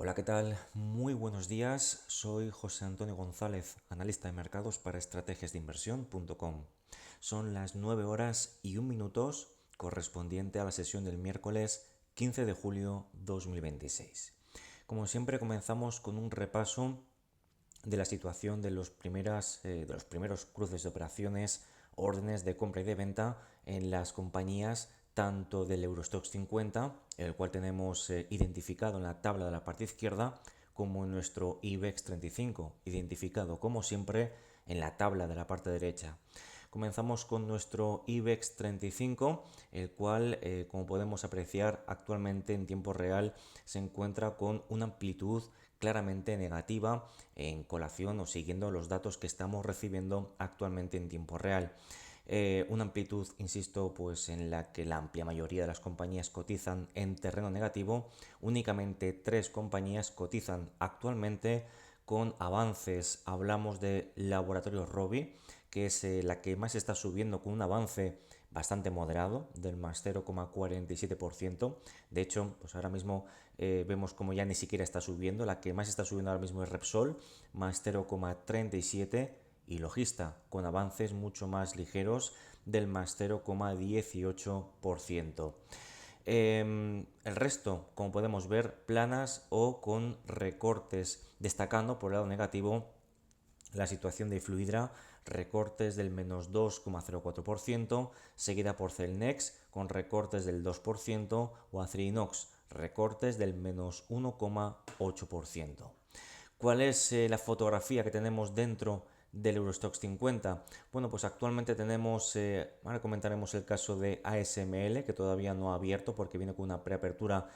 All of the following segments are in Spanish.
Hola, ¿qué tal? Muy buenos días. Soy José Antonio González, analista de mercados para estrategiasdeinversión.com. Son las 9 horas y 1 minuto correspondiente a la sesión del miércoles 15 de julio 2026. Como siempre, comenzamos con un repaso de la situación de los primeros cruces de operaciones, órdenes de compra y de venta en las compañías tanto del Eurostoxx 50, el cual tenemos identificado en la tabla de la parte izquierda, como en nuestro IBEX 35, identificado como siempre en la tabla de la parte derecha. Comenzamos con nuestro IBEX 35, el cual, como podemos apreciar actualmente en tiempo real, se encuentra con una amplitud claramente negativa en colación o siguiendo los datos que estamos recibiendo actualmente en tiempo real. Una amplitud, insisto, pues en la que la amplia mayoría de las compañías cotizan en terreno negativo. Únicamente 3 compañías cotizan actualmente con avances. Hablamos de Laboratorios Robi, que es la que más está subiendo con un avance bastante moderado del más 0,47%. De hecho, pues ahora mismo vemos como ya ni siquiera está subiendo. La que más está subiendo ahora mismo es Repsol, más 0,37%, y Logista, con avances mucho más ligeros del más 0,18%. El resto, como podemos ver, planas o con recortes, destacando por el lado negativo la situación de Fluidra, recortes del menos 2,04%, seguida por Celnex con recortes del 2%, o Acerinox, recortes del menos 1,8%. ¿Cuál es la fotografía que tenemos dentro del Eurostoxx 50? Bueno, pues actualmente tenemos, ahora comentaremos el caso de ASML, que todavía no ha abierto porque viene con una preapertura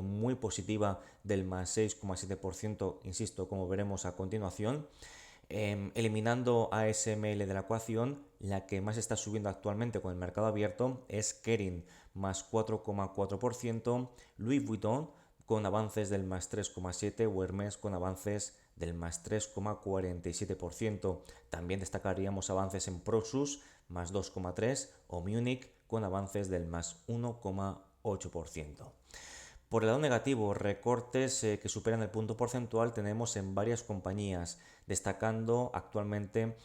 muy positiva del más 6,7%, insisto, como veremos a continuación. Eliminando a ASML de la ecuación, la que más está subiendo actualmente con el mercado abierto es Kering, más 4,4%, Louis Vuitton con avances del más 3,7% o Hermes con avances del más 3,47%. También destacaríamos avances en Prosus, más 2,3%, o Munich con avances del más 1,8%. Por el lado negativo, recortes que superan el punto porcentual tenemos en varias compañías, destacando actualmente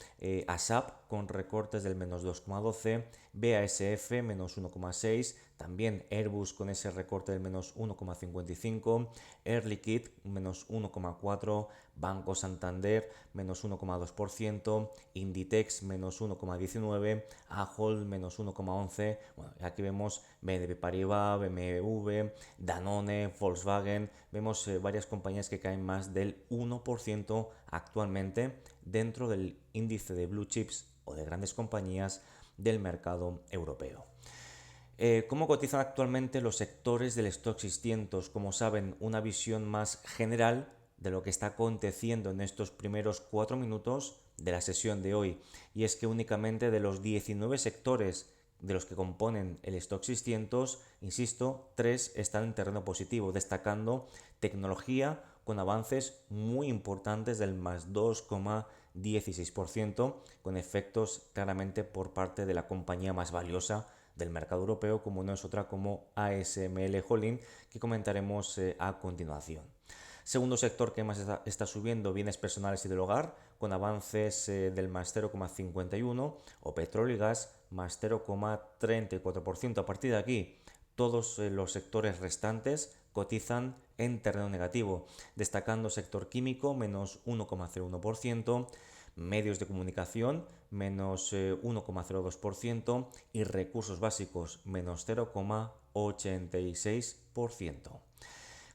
a SAP con recortes del menos 2,12, BASF menos 1,6, también Airbus con ese recorte del menos 1,55, Air Liquide menos 1,4, Banco Santander menos 1,2%, Inditex menos 1,19, Ahold menos 1,11. Bueno, aquí vemos BNP Paribas, BMW, Danone, Volkswagen. Vemos varias compañías que caen más del 1% actualmente dentro del índice de blue chips o de grandes compañías del mercado europeo. ¿Cómo cotizan actualmente los sectores del stock 600? Como saben, una visión más general de lo que está aconteciendo en estos primeros 4 minutos de la sesión de hoy. Y es que únicamente de los 19 sectores de los que componen el stock 600, insisto, 3 están en terreno positivo, destacando tecnología con avances muy importantes del más 2,16%, con efectos claramente por parte de la compañía más valiosa del mercado europeo, como no es otra como ASML Holding, que comentaremos a continuación. Segundo sector que más está subiendo, bienes personales y del hogar, con avances del más 0,51, o petróleo y gas más 0,34%. A partir de aquí, todos los sectores restantes cotizan en terreno negativo, destacando sector químico menos 1,01%, medios de comunicación menos 1,02% y recursos básicos menos 0,86%.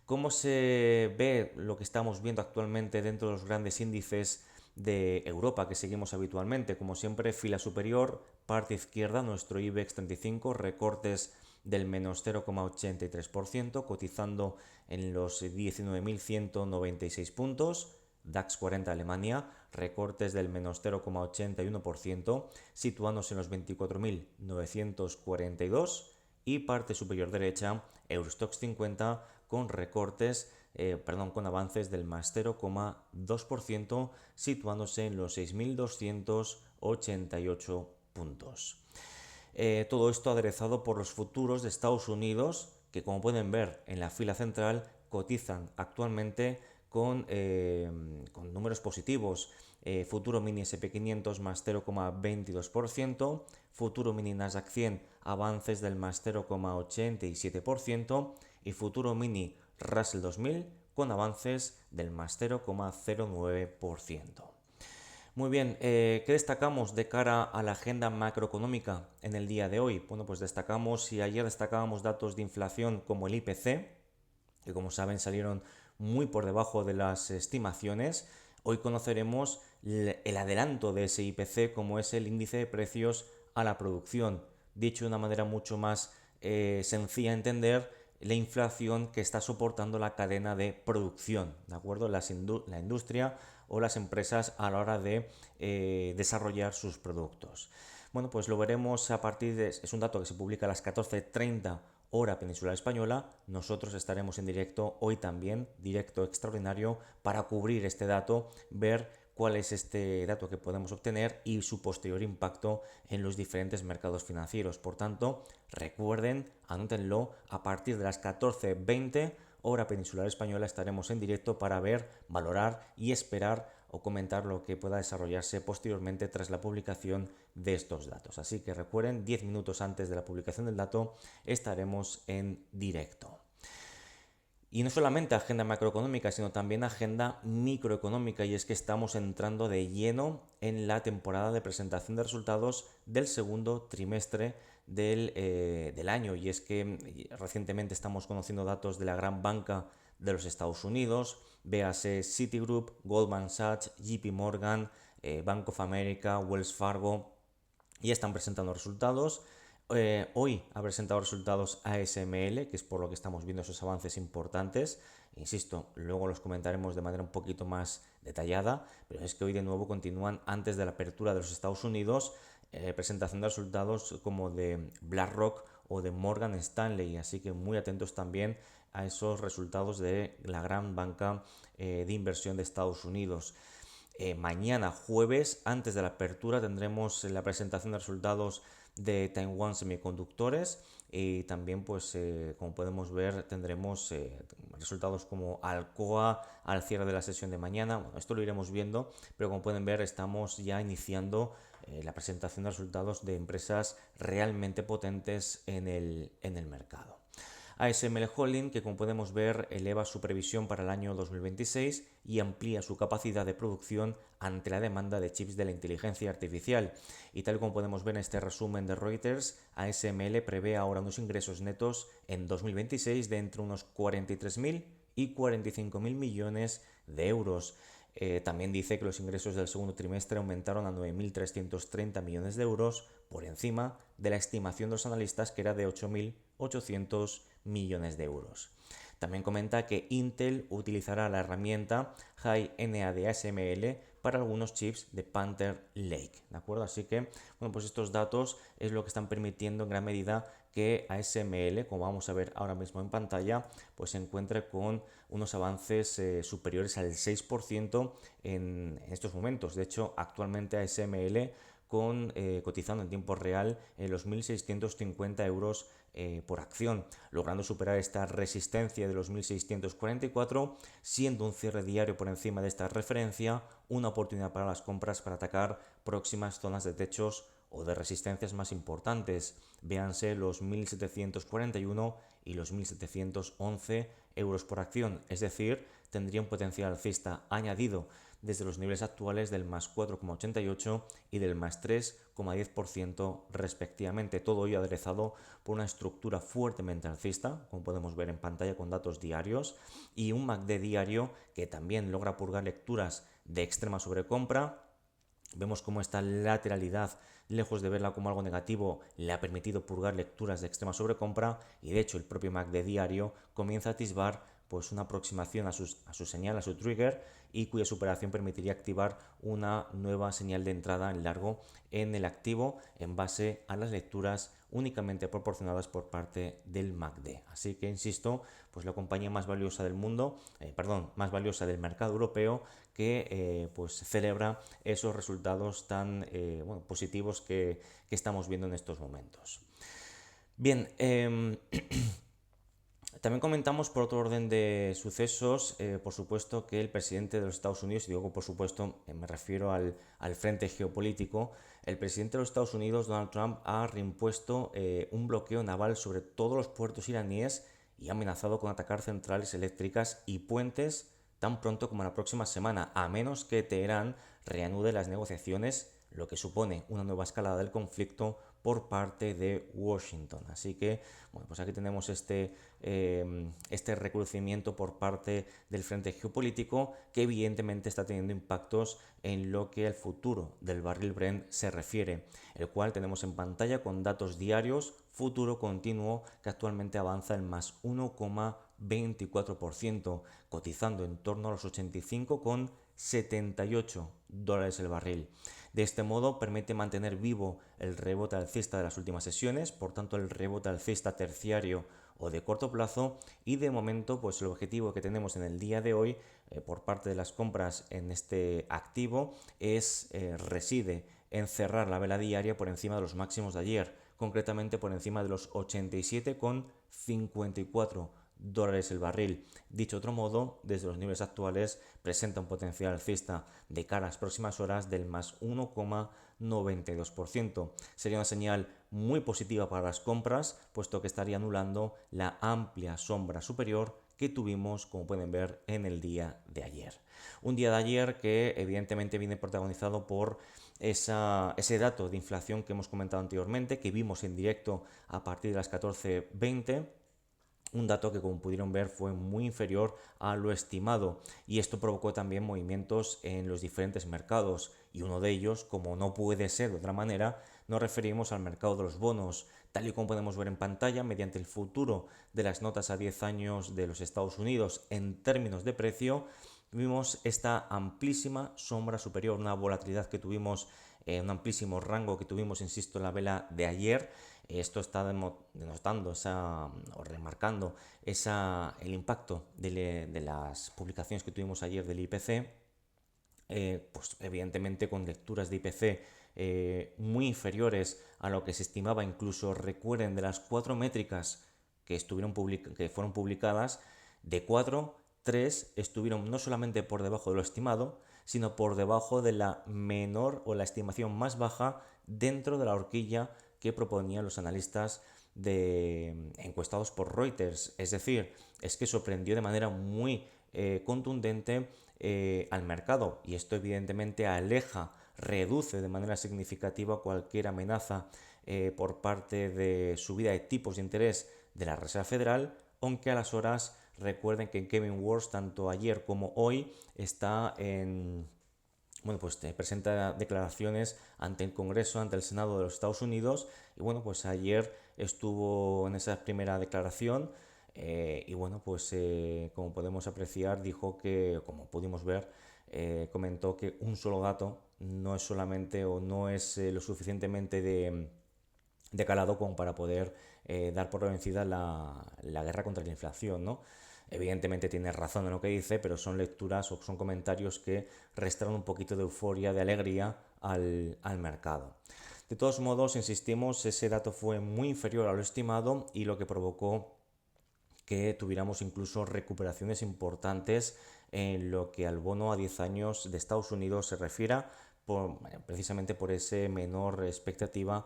¿Cómo se ve lo que estamos viendo actualmente dentro de los grandes índices de Europa que seguimos habitualmente? Como siempre, fila superior, parte izquierda, nuestro IBEX 35, recortes del menos 0,83%, cotizando en los 19.196 puntos. DAX 40 Alemania, recortes del menos 0,81%, situándose en los 24.942, y parte superior derecha, Eurostoxx 50 con recortes, con avances del más 0,2%, situándose en los 6.288 puntos. Todo esto aderezado por los futuros de Estados Unidos, que como pueden ver en la fila central cotizan actualmente con números positivos. Futuro mini SP500 más 0,22%, futuro mini Nasdaq 100 avances del más 0,87% y futuro mini Russell 2000 con avances del más 0,09%. Muy bien, ¿qué destacamos de cara a la agenda macroeconómica en el día de hoy? Bueno, pues destacamos, si ayer destacábamos datos de inflación como el IPC, que como saben salieron muy por debajo de las estimaciones, hoy conoceremos el adelanto de ese IPC, como es el índice de precios a la producción. Dicho de una manera mucho más sencilla de entender, la inflación que está soportando la cadena de producción, ¿de acuerdo? La industria o las empresas a la hora de desarrollar sus productos. Bueno, pues lo veremos a partir de... Es un dato que se publica a las 14:30 hora peninsular española. Nosotros estaremos en directo hoy también, directo extraordinario, para cubrir este dato, ver cuál es este dato que podemos obtener y su posterior impacto en los diferentes mercados financieros. Por tanto, recuerden, anótenlo, a partir de las 14:20 hora peninsular española estaremos en directo para ver, valorar y esperar o comentar lo que pueda desarrollarse posteriormente tras la publicación de estos datos. Así que recuerden, 10 minutos antes de la publicación del dato estaremos en directo. Y no solamente agenda macroeconómica, sino también agenda microeconómica, y es que estamos entrando de lleno en la temporada de presentación de resultados del segundo trimestre del año, y es que recientemente estamos conociendo datos de la gran banca de los Estados Unidos, véase Citigroup, Goldman Sachs, JP Morgan, Bank of America, Wells Fargo, y están presentando resultados. Hoy ha presentado resultados ASML, que es por lo que estamos viendo esos avances importantes. Insisto, luego los comentaremos de manera un poquito más detallada, pero es que hoy de nuevo continúan antes de la apertura de los Estados Unidos, presentación de resultados como de BlackRock o de Morgan Stanley, así que muy atentos también a esos resultados de la gran banca de inversión de Estados Unidos. Mañana jueves, antes de la apertura, tendremos la presentación de resultados de Taiwan Semiconductores, y también, pues como podemos ver, tendremos resultados como Alcoa al cierre de la sesión de mañana. Bueno, esto lo iremos viendo, pero como pueden ver, estamos ya iniciando la presentación de resultados de empresas realmente potentes en el mercado. ASML Holding, que como podemos ver eleva su previsión para el año 2026 y amplía su capacidad de producción ante la demanda de chips de la inteligencia artificial. Y tal como podemos ver en este resumen de Reuters, ASML prevé ahora unos ingresos netos en 2026 de entre unos 43.000 y 45.000 millones de euros. También dice que los ingresos del segundo trimestre aumentaron a 9.330 millones de euros, por encima de la estimación de los analistas, que era de 8.800 millones de euros. También comenta que Intel utilizará la herramienta High-NA de ASML para algunos chips de Panther Lake, ¿de acuerdo? Así que, bueno, pues estos datos es lo que están permitiendo en gran medida que ASML, como vamos a ver ahora mismo en pantalla, pues se encuentre con unos avances superiores al 6% en estos momentos. De hecho, actualmente ASML cotizando en tiempo real en los 1.650 euros por acción, logrando superar esta resistencia de los 1.644, siendo un cierre diario por encima de esta referencia una oportunidad para las compras para atacar próximas zonas de techos o de resistencias más importantes, véanse los 1.741 y los 1.711 euros por acción, es decir, tendría un potencial alcista añadido desde los niveles actuales del más 4,88 y del más 3,10% respectivamente, todo ello aderezado por una estructura fuertemente alcista, como podemos ver en pantalla con datos diarios, y un MACD diario que también logra purgar lecturas de extrema sobrecompra. Vemos cómo esta lateralidad, lejos de verla como algo negativo, le ha permitido purgar lecturas de extrema sobrecompra, y de hecho el propio MACD diario comienza a atisbar pues una aproximación a su señal, a su trigger, y cuya superación permitiría activar una nueva señal de entrada en largo en el activo en base a las lecturas únicamente proporcionadas por parte del MACD. Así que insisto, pues la compañía más valiosa del mundo, más valiosa del mercado europeo, que pues celebra esos resultados tan positivos que estamos viendo en estos momentos. Bien, También comentamos por otro orden de sucesos, por supuesto, que el presidente de los Estados Unidos, y digo por supuesto, me refiero al frente geopolítico, el presidente de los Estados Unidos, Donald Trump, ha reimpuesto un bloqueo naval sobre todos los puertos iraníes y ha amenazado con atacar centrales eléctricas y puentes tan pronto como la próxima semana, a menos que Teherán reanude las negociaciones, lo que supone una nueva escalada del conflicto por parte de Washington. Así que, bueno, pues aquí tenemos este recrudecimiento por parte del frente geopolítico que evidentemente está teniendo impactos en lo que al futuro del barril Brent se refiere, el cual tenemos en pantalla con datos diarios, futuro continuo que actualmente avanza en más 1,24%, cotizando en torno a los 85,78 dólares el barril. De este modo permite mantener vivo el rebote alcista de las últimas sesiones, por tanto el rebote alcista terciario o de corto plazo, y de momento pues el objetivo que tenemos en el día de hoy por parte de las compras en este activo reside en cerrar la vela diaria por encima de los máximos de ayer, concretamente por encima de los 87,54 dólares el barril. Dicho otro modo, desde los niveles actuales presenta un potencial alcista de cara a las próximas horas del más 1,92%. Sería una señal muy positiva para las compras, puesto que estaría anulando la amplia sombra superior que tuvimos, como pueden ver, en el día de ayer. Un día de ayer que evidentemente viene protagonizado por ese dato de inflación que hemos comentado anteriormente, que vimos en directo a partir de las 14:20. Un dato que, como pudieron ver, fue muy inferior a lo estimado, y esto provocó también movimientos en los diferentes mercados, y uno de ellos, como no puede ser de otra manera, nos referimos al mercado de los bonos. Tal y como podemos ver en pantalla, mediante el futuro de las notas a 10 años de los Estados Unidos en términos de precio, vimos esta amplísima sombra superior, una volatilidad que tuvimos, un amplísimo rango que tuvimos, insisto, en la vela de ayer. Esto está denotando o remarcando el impacto de las publicaciones que tuvimos ayer del IPC, pues evidentemente con lecturas de IPC muy inferiores a lo que se estimaba. Incluso recuerden, de las 4 métricas que fueron publicadas, de 4, 3 estuvieron no solamente por debajo de lo estimado, sino por debajo de la menor o la estimación más baja dentro de la horquilla que proponían los analistas encuestados por Reuters. Es decir, es que sorprendió de manera muy contundente al mercado, y esto evidentemente reduce de manera significativa cualquier amenaza por parte de subida de tipos de interés de la Reserva Federal, aunque a las horas recuerden que Kevin Warsh, tanto ayer como hoy, pues presenta declaraciones ante el Congreso, ante el Senado de los Estados Unidos, y bueno, pues ayer estuvo en esa primera declaración, y bueno, pues como podemos apreciar, dijo que, como pudimos ver, comentó que un solo dato no es solamente o no es lo suficientemente de calado como para poder dar por vencida la guerra contra la inflación, ¿no? Evidentemente tiene razón en lo que dice, pero son lecturas o son comentarios que restan un poquito de euforia, de alegría al mercado. De todos modos, insistimos, ese dato fue muy inferior a lo estimado, y lo que provocó que tuviéramos incluso recuperaciones importantes en lo que al bono a 10 años de Estados Unidos se refiera, precisamente por ese menor expectativa,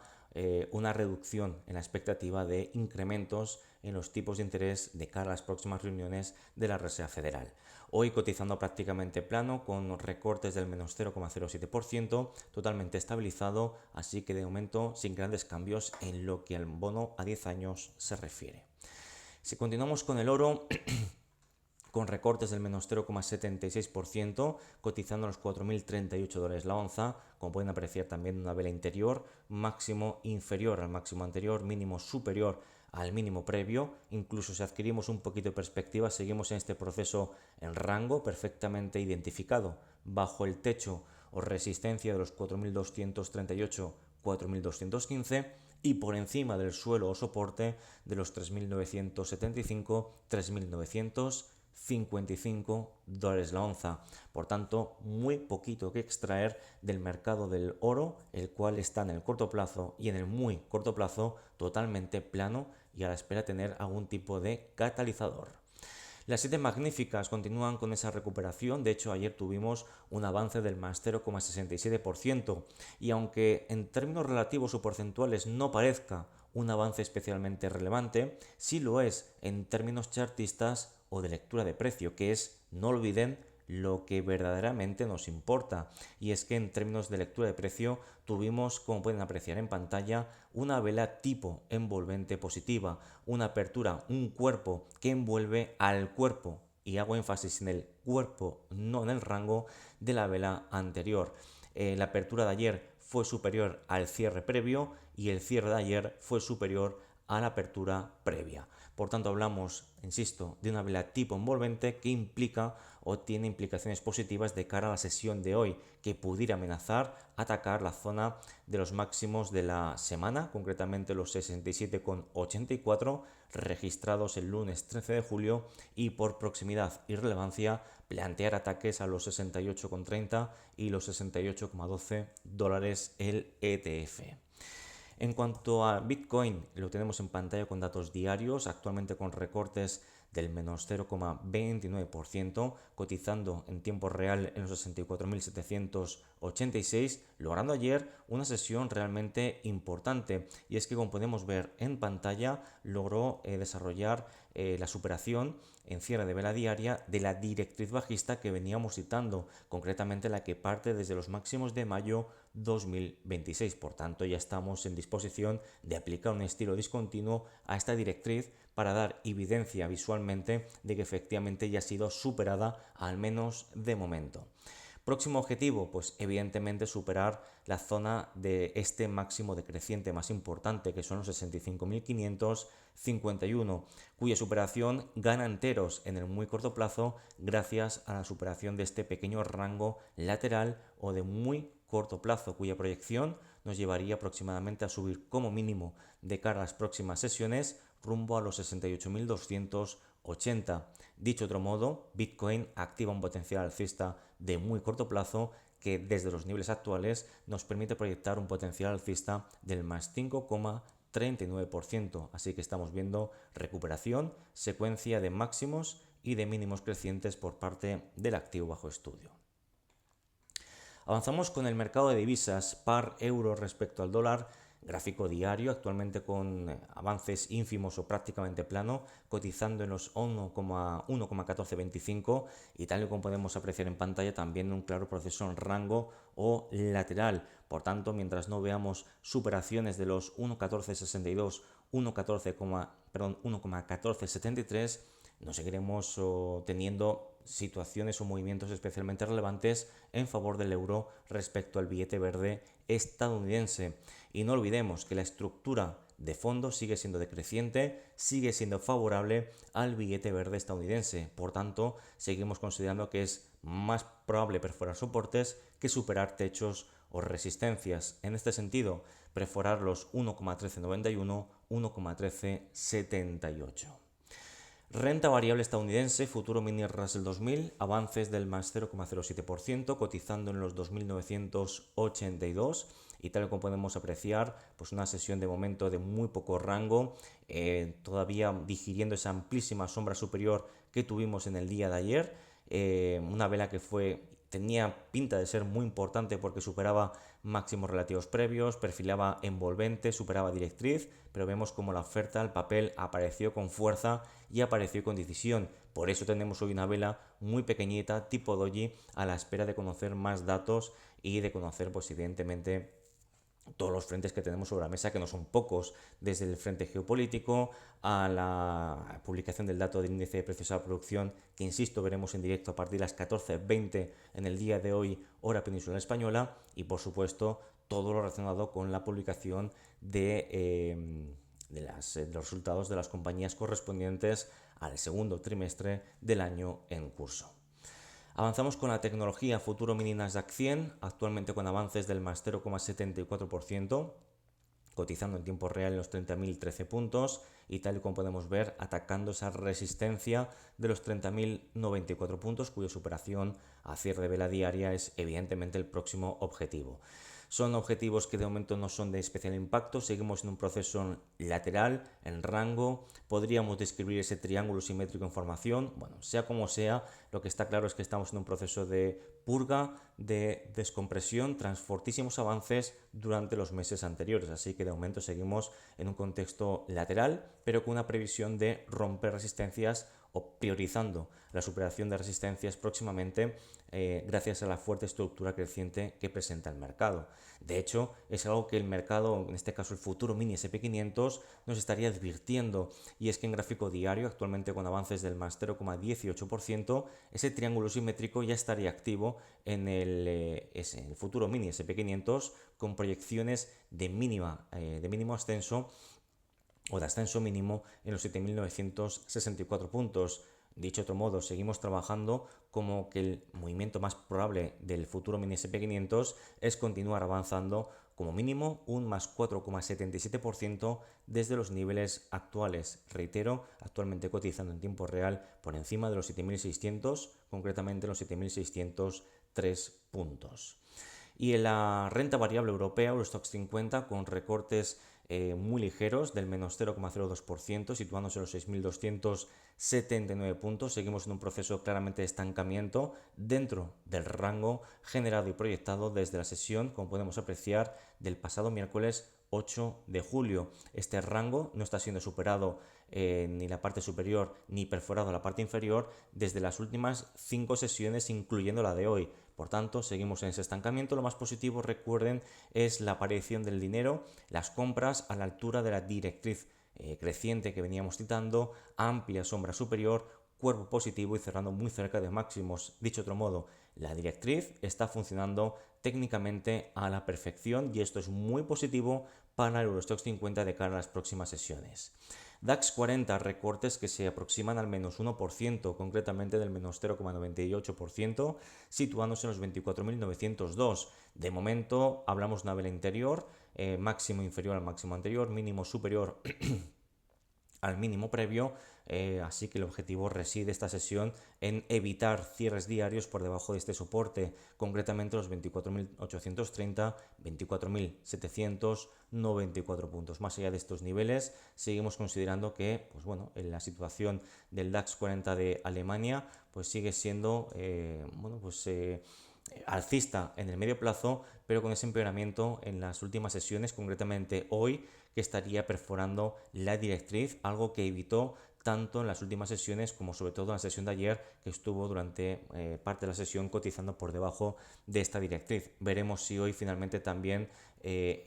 una reducción en la expectativa de incrementos en los tipos de interés de cara a las próximas reuniones de la Reserva Federal. Hoy cotizando prácticamente plano, con recortes del menos 0,07%, totalmente estabilizado, así que de momento sin grandes cambios en lo que al bono a 10 años se refiere. Si continuamos con el oro, con recortes del menos 0,76%, cotizando a los 4.038 dólares la onza, como pueden apreciar también una vela interior, máximo inferior al máximo anterior, mínimo superior al mínimo previo. Incluso si adquirimos un poquito de perspectiva, seguimos en este proceso en rango perfectamente identificado bajo el techo o resistencia de los 4.238, 4.215, y por encima del suelo o soporte de los 3.975, 3.900 $55 la onza. Por tanto, muy poquito que extraer del mercado del oro, el cual está en el corto plazo y en el muy corto plazo totalmente plano y a la espera de tener algún tipo de catalizador. Las 7 magníficas continúan con esa recuperación, de hecho ayer tuvimos un avance del más 0,67% y aunque en términos relativos o porcentuales no parezca un avance especialmente relevante, sí lo es en términos chartistas o de lectura de precio, que es, no olviden, lo que verdaderamente nos importa, y es que en términos de lectura de precio tuvimos, como pueden apreciar en pantalla, una vela tipo envolvente positiva, una apertura, un cuerpo que envuelve al cuerpo, y hago énfasis en el cuerpo, no en el rango de la vela anterior. La apertura de ayer fue superior al cierre previo y el cierre de ayer fue superior a la apertura previa. Por tanto, hablamos, insisto, de una vela tipo envolvente que implica o tiene implicaciones positivas de cara a la sesión de hoy, que pudiera amenazar atacar la zona de los máximos de la semana, concretamente los 67,84 registrados el lunes 13 de julio, y por proximidad y relevancia plantear ataques a los 68,30 y los 68,12 dólares el ETF. En cuanto a Bitcoin, lo tenemos en pantalla con datos diarios, actualmente con recortes del menos 0,29%, cotizando en tiempo real en los 64.786, logrando ayer una sesión realmente importante. Y es que, como podemos ver en pantalla, logró desarrollar la superación en cierre de vela diaria de la directriz bajista que veníamos citando, concretamente la que parte desde los máximos de mayo 2026. Por tanto, ya estamos en disposición de aplicar un estilo discontinuo a esta directriz para dar evidencia visualmente de que efectivamente ya ha sido superada, al menos de momento. Próximo objetivo, pues evidentemente superar la zona de este máximo decreciente más importante, que son los 65.551, cuya superación gana enteros en el muy corto plazo gracias a la superación de este pequeño rango lateral o de muy corto plazo, cuya proyección nos llevaría aproximadamente a subir como mínimo de cara a las próximas sesiones rumbo a los 68.280. Dicho de otro modo, Bitcoin activa un potencial alcista de muy corto plazo que desde los niveles actuales nos permite proyectar un potencial alcista del más 5,39%. Así que estamos viendo recuperación, secuencia de máximos y de mínimos crecientes por parte del activo bajo estudio. Avanzamos con el mercado de divisas par euro respecto al dólar, gráfico diario, actualmente con avances ínfimos o prácticamente plano, cotizando en los 1,1425 y tal y como podemos apreciar en pantalla también un claro proceso en rango o lateral. Por tanto, mientras no veamos superaciones de los 1,1462, 1,1473, no seguiremos teniendo situaciones o movimientos especialmente relevantes en favor del euro respecto al billete verde estadounidense. Y no olvidemos que la estructura de fondo sigue siendo decreciente, sigue siendo favorable al billete verde estadounidense. Por tanto, seguimos considerando que es más probable perforar soportes que superar techos o resistencias. En este sentido, perforar los 1,1391, 1,1378. Renta variable estadounidense, futuro mini Russell 2000, avances del más 0,07%, cotizando en los 2.982 y tal como podemos apreciar, pues una sesión de momento de muy poco rango, todavía digiriendo esa amplísima sombra superior que tuvimos en el día de ayer, una vela que tenía pinta de ser muy importante porque superaba máximos relativos previos, perfilaba envolvente, superaba directriz, pero vemos como la oferta al papel apareció con fuerza y apareció con decisión. Por eso tenemos hoy una vela muy pequeñita, tipo doji, a la espera de conocer más datos y de conocer, pues evidentemente, todos los frentes que tenemos sobre la mesa, que no son pocos, desde el frente geopolítico a la publicación del dato del índice de precios a la producción, que insisto, veremos en directo a partir de las 14:20 en el día de hoy, hora peninsular española, y por supuesto todo lo relacionado con la publicación de los resultados de las compañías correspondientes al segundo trimestre del año en curso. Avanzamos con la tecnología, futuro mini Nasdaq 100, actualmente con avances del más 0,74%, cotizando en tiempo real en los 30.013 puntos y tal y como podemos ver atacando esa resistencia de los 30.094 puntos cuya superación a cierre de vela diaria es evidentemente el próximo objetivo. Son objetivos que de momento no son de especial impacto, seguimos en un proceso lateral, en rango, podríamos describir ese triángulo simétrico en formación, bueno, sea como sea, lo que está claro es que estamos en un proceso de purga, de descompresión tras fortísimos avances durante los meses anteriores, así que de momento seguimos en un contexto lateral, pero con una previsión de romper resistencias o priorizando la superación de resistencias próximamente gracias a la fuerte estructura creciente que presenta el mercado. De hecho, es algo que el mercado, en este caso el futuro mini SP500, nos estaría advirtiendo, y es que en gráfico diario, actualmente con avances del más 0,18%, ese triángulo simétrico ya estaría activo en el futuro mini SP500 con proyecciones de mínimo ascenso o de ascenso mínimo en los 7.964 puntos. Dicho de otro modo, seguimos trabajando como que el movimiento más probable del futuro mini SP500 es continuar avanzando como mínimo un más 4,77% desde los niveles actuales. Reitero, actualmente cotizando en tiempo real por encima de los 7.600, concretamente los 7.603 puntos. Y en la renta variable europea, Eurostoxx 50, con recortes muy ligeros del menos 0,02%, situándose en los 6.279 puntos. Seguimos en un proceso claramente de estancamiento dentro del rango generado y proyectado desde la sesión, como podemos apreciar, del pasado miércoles 8 de julio. Este rango no está siendo superado ni la parte superior ni perforado la parte inferior desde las últimas 5 sesiones, incluyendo la de hoy. Por tanto, seguimos en ese estancamiento. Lo más positivo, recuerden, es la aparición del dinero, las compras a la altura de la directriz creciente que veníamos citando, amplia sombra superior, cuerpo positivo y cerrando muy cerca de máximos. Dicho de otro modo, la directriz está funcionando técnicamente a la perfección y esto es muy positivo para el Eurostoxx 50 de cara a las próximas sesiones. DAX 40, recortes que se aproximan al menos 1%, concretamente del menos 0,98%, situándose en los 24.902. De momento hablamos de una vela interior, máximo inferior al máximo anterior, mínimo superior al mínimo previo, así que el objetivo reside esta sesión en evitar cierres diarios por debajo de este soporte, concretamente los 24.830, 24.794 puntos. Más allá de estos niveles, seguimos considerando que, pues bueno, en la situación del DAX 40 de Alemania, pues sigue siendo, alcista en el medio plazo, pero con ese empeoramiento en las últimas sesiones, concretamente hoy, que estaría perforando la directriz, algo que evitó tanto en las últimas sesiones como sobre todo en la sesión de ayer, que estuvo durante parte de la sesión cotizando por debajo de esta directriz. Veremos si hoy finalmente también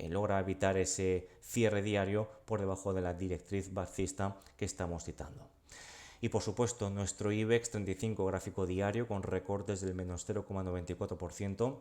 logra evitar ese cierre diario por debajo de la directriz bajista que estamos citando. Y por supuesto nuestro IBEX 35 gráfico diario con recortes del menos 0,94%,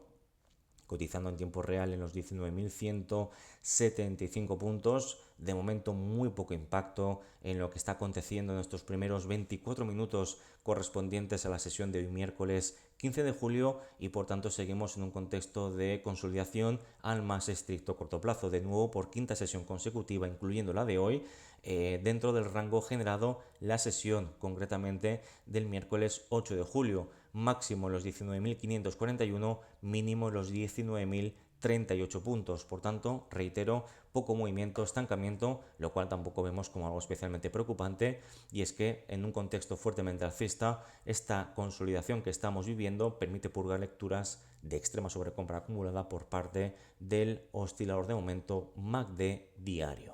cotizando en tiempo real en los 19.175 puntos. De momento muy poco impacto en lo que está aconteciendo en estos primeros 24 minutos correspondientes a la sesión de hoy miércoles 15 de julio y por tanto seguimos en un contexto de consolidación al más estricto corto plazo. De nuevo por quinta sesión consecutiva, incluyendo la de hoy, dentro del rango generado la sesión concretamente del miércoles 8 de julio, máximo los 19.541, mínimo los 19.038 puntos. Por tanto, reitero, poco movimiento, estancamiento, lo cual tampoco vemos como algo especialmente preocupante, y es que en un contexto fuertemente alcista, esta consolidación que estamos viviendo permite purgar lecturas de extrema sobrecompra acumulada por parte del oscilador de momento MACD diario.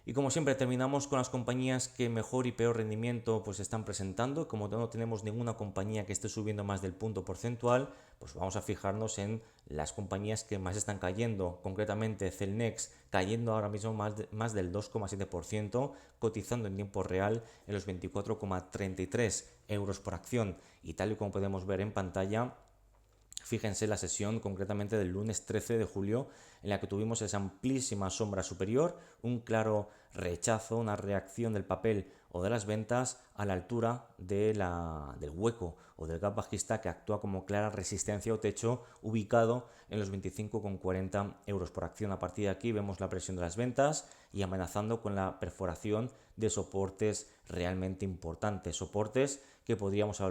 Y como siempre terminamos con las compañías que mejor y peor rendimiento pues están presentando. Como no tenemos ninguna compañía que esté subiendo más del punto porcentual, pues vamos a fijarnos en las compañías que más están cayendo, concretamente Celnex cayendo ahora mismo más del 2,7%, cotizando en tiempo real en los 24,33 euros por acción, y tal y como podemos ver en pantalla, fíjense la sesión concretamente del lunes 13 de julio en la que tuvimos esa amplísima sombra superior, un claro rechazo, una reacción del papel o de las ventas a la altura del hueco o del gap bajista que actúa como clara resistencia o techo ubicado en los 25,40 euros por acción. A partir de aquí vemos la presión de las ventas y amenazando con la perforación de soportes realmente importantes, soportes que podríamos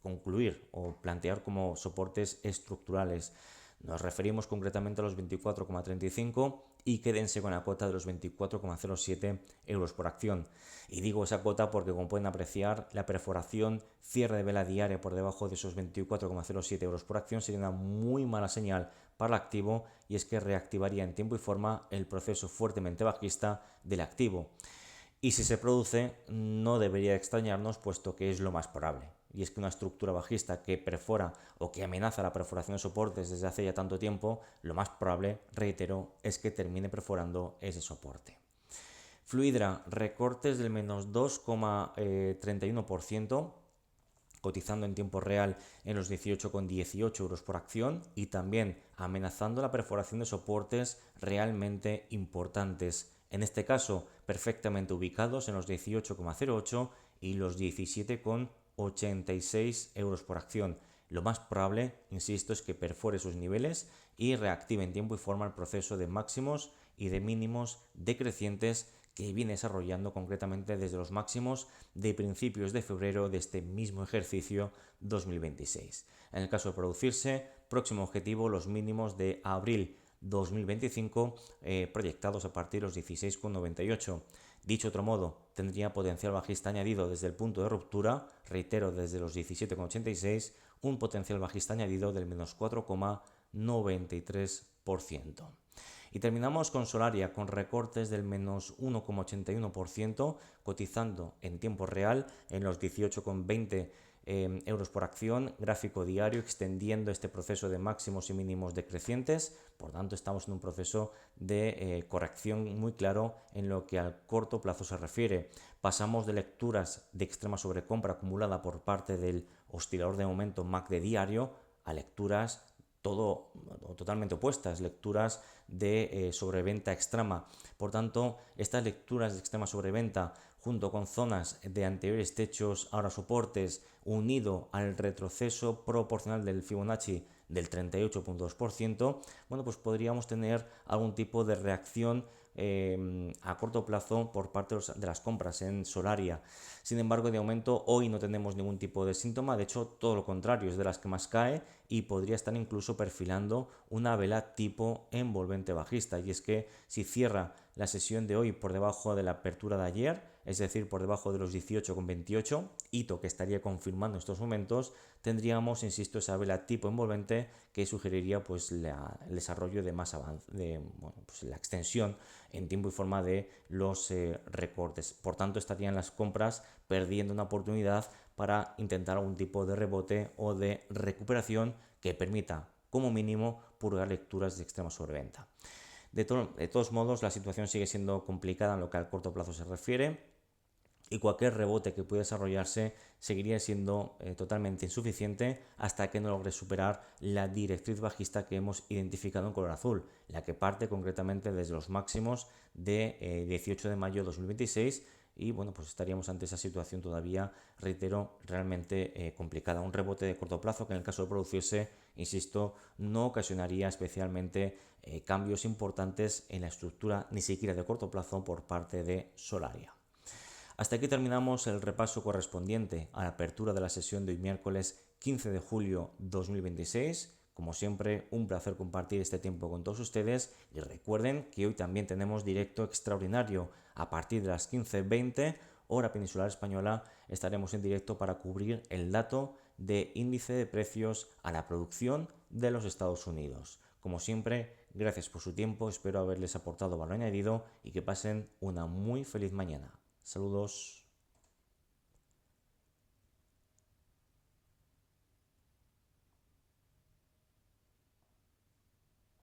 concluir o plantear como soportes estructurales. Nos referimos concretamente a los 24,35 y quédense con la cuota de los 24,07 euros por acción. Y digo esa cuota porque, como pueden apreciar, la perforación cierre de vela diaria por debajo de esos 24,07 euros por acción sería una muy mala señal para el activo, y es que reactivaría en tiempo y forma el proceso fuertemente bajista del activo. Y si se produce, no debería extrañarnos, puesto que es lo más probable. Y es que una estructura bajista que perfora o que amenaza la perforación de soportes desde hace ya tanto tiempo, lo más probable, reitero, es que termine perforando ese soporte. Fluidra, recortes del menos 2,31%, cotizando en tiempo real en los 18,18 euros por acción, y también amenazando la perforación de soportes realmente importantes. En este caso, perfectamente ubicados en los 18,08 y los 17,86 euros por acción. Lo más probable, insisto, es que perfore sus niveles y reactive en tiempo y forma el proceso de máximos y de mínimos decrecientes que viene desarrollando concretamente desde los máximos de principios de febrero de este mismo ejercicio 2026. En el caso de producirse, próximo objetivo, los mínimos de abril 2025, proyectados a partir de los 16,98. Dicho otro modo, tendría potencial bajista añadido desde el punto de ruptura, reitero, desde los 17,86, un potencial bajista añadido del menos 4,93%. Y terminamos con Solaria, con recortes del menos 1,81%, cotizando en tiempo real en los 18,20 euros por acción, gráfico diario extendiendo este proceso de máximos y mínimos decrecientes. Por tanto, estamos en un proceso de corrección muy claro en lo que al corto plazo se refiere. Pasamos de lecturas de extrema sobrecompra acumulada por parte del oscilador de momento MACD diario a lecturas totalmente opuestas, lecturas de sobreventa extrema. Por tanto, estas lecturas de extrema sobreventa, junto con zonas de anteriores techos, ahora soportes, unido al retroceso proporcional del Fibonacci del 38,2%, bueno, pues podríamos tener algún tipo de reacción a corto plazo por parte de las compras en Solaria. Sin embargo, de momento hoy no tenemos ningún tipo de síntoma, de hecho todo lo contrario, es de las que más cae y podría estar incluso perfilando una vela tipo envolvente bajista. Y es que si cierra la sesión de hoy por debajo de la apertura de ayer, es decir, por debajo de los 18,28, hito que estaría confirmando en estos momentos, tendríamos, insisto, esa vela tipo envolvente que sugeriría pues el desarrollo de más avance, pues la extensión en tiempo y forma de los recortes. Por tanto, estarían las compras perdiendo una oportunidad para intentar algún tipo de rebote o de recuperación que permita, como mínimo, purgar lecturas de extrema sobreventa. De todos modos, la situación sigue siendo complicada en lo que al corto plazo se refiere, y cualquier rebote que pueda desarrollarse seguiría siendo totalmente insuficiente hasta que no logre superar la directriz bajista que hemos identificado en color azul, la que parte concretamente desde los máximos de 18 de mayo de 2026. Y bueno, pues estaríamos ante esa situación todavía, reitero, realmente complicada. Un rebote de corto plazo que en el caso de producirse, insisto, no ocasionaría especialmente cambios importantes en la estructura, ni siquiera de corto plazo, por parte de Solaria. Hasta aquí terminamos el repaso correspondiente a la apertura de la sesión de hoy miércoles 15 de julio 2026. Como siempre, un placer compartir este tiempo con todos ustedes, y recuerden que hoy también tenemos directo extraordinario a partir de las 15:20 hora peninsular española. Estaremos en directo para cubrir el dato de índice de precios a la producción de los Estados Unidos. Como siempre, gracias por su tiempo, espero haberles aportado valor añadido y que pasen una muy feliz mañana. Saludos.